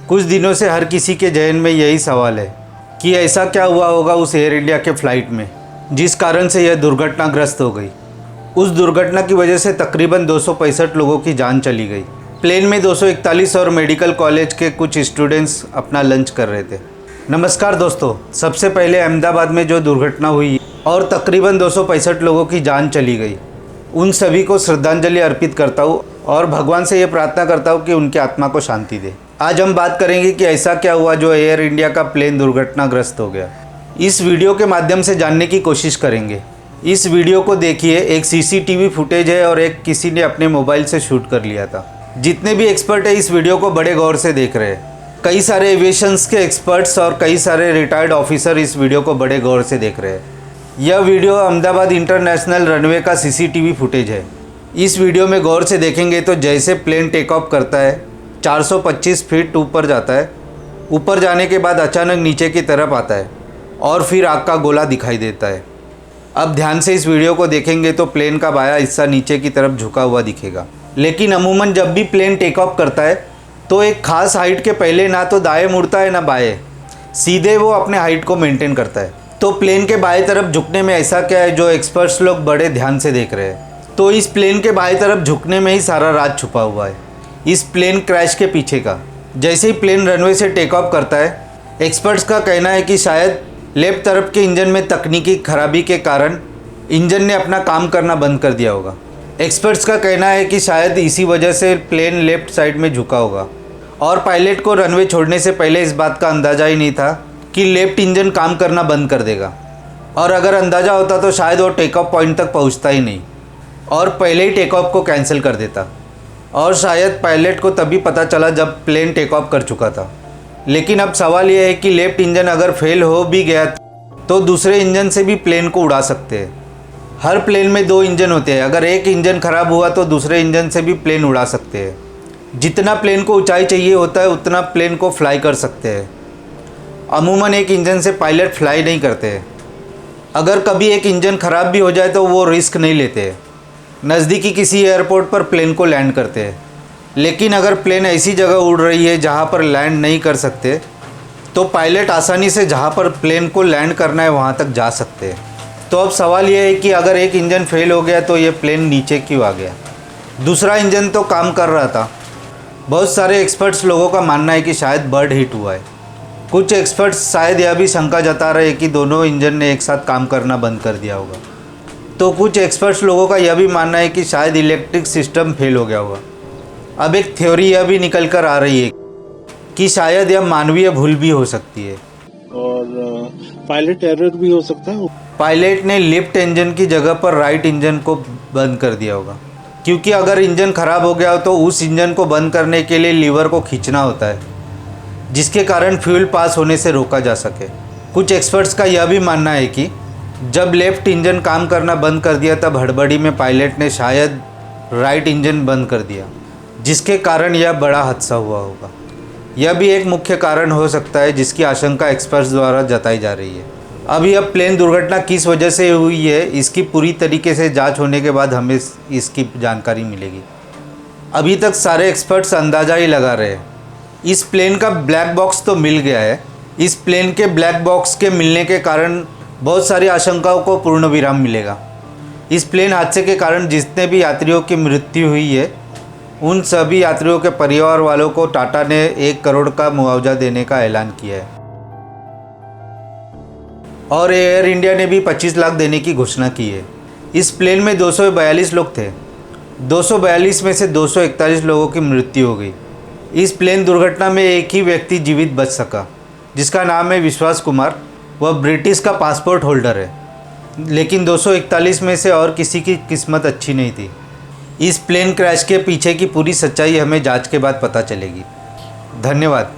कुछ दिनों से हर किसी के जहन में यही सवाल है कि ऐसा क्या हुआ होगा उस एयर इंडिया के फ़्लाइट में जिस कारण से यह दुर्घटनाग्रस्त हो गई। उस दुर्घटना की वजह से तकरीबन 265 लोगों की जान चली गई। प्लेन में 241 और मेडिकल कॉलेज के कुछ स्टूडेंट्स अपना लंच कर रहे थे। नमस्कार दोस्तों, सबसे पहले अहमदाबाद में जो दुर्घटना हुई और तकरीबन 265 लोगों की जान चली गई, उन सभी को श्रद्धांजलि अर्पित करता हूँ और भगवान से ये प्रार्थना करता हूँ कि उनकी आत्मा को शांति दे। आज हम बात करेंगे कि ऐसा क्या हुआ जो एयर इंडिया का प्लेन दुर्घटनाग्रस्त हो गया। इस वीडियो के माध्यम से जानने की कोशिश करेंगे। इस वीडियो को देखिए, एक सीसीटीवी फुटेज है और एक किसी ने अपने मोबाइल से शूट कर लिया था। जितने भी एक्सपर्ट है इस वीडियो को बड़े गौर से देख रहे हैं। कई सारे एविएशंस के एक्सपर्ट्स और कई सारे रिटायर्ड ऑफिसर इस वीडियो को बड़े गौर से देख रहे हैं। यह वीडियो अहमदाबाद इंटरनेशनल रनवे का सीसीटीवी फुटेज है। इस वीडियो में गौर से देखेंगे तो जैसे प्लेन टेक ऑफ करता है 425 फीट ऊपर जाता है। ऊपर जाने के बाद अचानक नीचे की तरफ आता है और फिर आग का गोला दिखाई देता है। अब ध्यान से इस वीडियो को देखेंगे तो प्लेन का बायां हिस्सा नीचे की तरफ झुका हुआ दिखेगा। लेकिन अमूमन जब भी प्लेन टेक ऑफ करता है तो एक खास हाइट के पहले ना तो दाएं मुड़ता है ना बाएं, सीधे वो अपने हाइट को मेंटेन करता है। तो प्लेन के बाएं तरफ झुकने में ऐसा क्या है जो एक्सपर्ट्स लोग बड़े ध्यान से देख रहे हैं। तो इस प्लेन के बाएं तरफ झुकने में ही सारा राज छुपा हुआ है, इस प्लेन क्रैश के पीछे का। जैसे ही प्लेन रनवे से टेक ऑफ करता है, एक्सपर्ट्स का कहना है कि शायद लेफ्ट तरफ के इंजन में तकनीकी खराबी के कारण इंजन ने अपना काम करना बंद कर दिया होगा। एक्सपर्ट्स का कहना है कि शायद इसी वजह से प्लेन लेफ्ट साइड में झुका होगा और पायलट को रनवे छोड़ने से पहले इस बात का अंदाज़ा ही नहीं था कि लेफ्ट इंजन काम करना बंद कर देगा। और अगर अंदाज़ा होता तो शायद वो टेक ऑफ पॉइंट तक पहुंचता ही नहीं और पहले ही टेक ऑफ को कैंसिल कर देता। और शायद पायलट को तभी पता चला जब प्लेन टेक ऑफ कर चुका था। लेकिन अब सवाल यह है कि लेफ्ट इंजन अगर फेल हो भी गया तो दूसरे इंजन से भी प्लेन को उड़ा सकते हैं। हर प्लेन में 2 इंजन होते हैं, अगर एक इंजन ख़राब हुआ तो दूसरे इंजन से भी प्लेन उड़ा सकते हैं। जितना प्लेन को ऊंचाई चाहिए होता है उतना प्लेन को फ्लाई कर सकते हैं। अमूमन एक इंजन से पायलट फ्लाई नहीं करते हैं। अगर कभी एक इंजन ख़राब भी हो जाए तो वो रिस्क नहीं लेते हैं, नज़दीकी किसी एयरपोर्ट पर प्लेन को लैंड करते हैं। लेकिन अगर प्लेन ऐसी जगह उड़ रही है जहाँ पर लैंड नहीं कर सकते तो पायलट आसानी से जहाँ पर प्लेन को लैंड करना है वहाँ तक जा सकते हैं। तो अब सवाल ये है कि अगर एक इंजन फेल हो गया तो ये प्लेन नीचे क्यों आ गया। दूसरा इंजन तो काम कर रहा था। बहुत सारे एक्सपर्ट्स लोगों का मानना है कि शायद बर्ड हिट हुआ है। कुछ एक्सपर्ट्स शायद यह भी शंका जता रहे हैं कि दोनों इंजन ने एक साथ काम करना बंद कर दिया होगा। तो कुछ एक्सपर्ट्स लोगों का यह भी मानना है कि शायद इलेक्ट्रिक सिस्टम फेल हो गया होगा। अब एक थ्योरी यह भी निकल कर आ रही है कि शायद यह मानवीय भूल भी हो सकती है और पायलट एरर भी हो सकता है। पायलट ने लेफ्ट इंजन की जगह पर राइट इंजन को बंद कर दिया होगा, क्योंकि अगर इंजन ख़राब हो गया हो तो उस इंजन को बंद करने के लिए लीवर को खींचना होता है, जिसके कारण फ्यूल पास होने से रोका जा सके। कुछ एक्सपर्ट्स का यह भी मानना है कि जब लेफ्ट इंजन काम करना बंद कर दिया तब हड़बड़ी में पायलट ने शायद राइट इंजन बंद कर दिया, जिसके कारण यह बड़ा हादसा हुआ होगा। यह भी एक मुख्य कारण हो सकता है जिसकी आशंका एक्सपर्ट्स द्वारा जताई जा रही है। अभी अब प्लेन दुर्घटना किस वजह से हुई है इसकी पूरी तरीके से जांच होने के बाद हमें इसकी जानकारी मिलेगी। अभी तक सारे एक्सपर्ट्स अंदाज़ा ही लगा रहे हैं। इस प्लेन का ब्लैक बॉक्स तो मिल गया है। इस प्लेन के ब्लैक बॉक्स के मिलने के कारण बहुत सारी आशंकाओं को पूर्ण विराम मिलेगा। इस प्लेन हादसे के कारण जितने भी यात्रियों की मृत्यु हुई है उन सभी यात्रियों के परिवार वालों को टाटा ने 1 करोड़ का मुआवजा देने का ऐलान किया है और एयर इंडिया ने भी 25 लाख देने की घोषणा की है। इस प्लेन में 242 लोग थे। 242 में से 241 लोगों की मृत्यु हो गई। इस प्लेन दुर्घटना में एक ही व्यक्ति जीवित बच सका, जिसका नाम है विश्वास कुमार। वह ब्रिटिश का पासपोर्ट होल्डर है, लेकिन 241 में से और किसी की किस्मत अच्छी नहीं थी। इस प्लेन क्रैश के पीछे की पूरी सच्चाई हमें जांच के बाद पता चलेगी। धन्यवाद।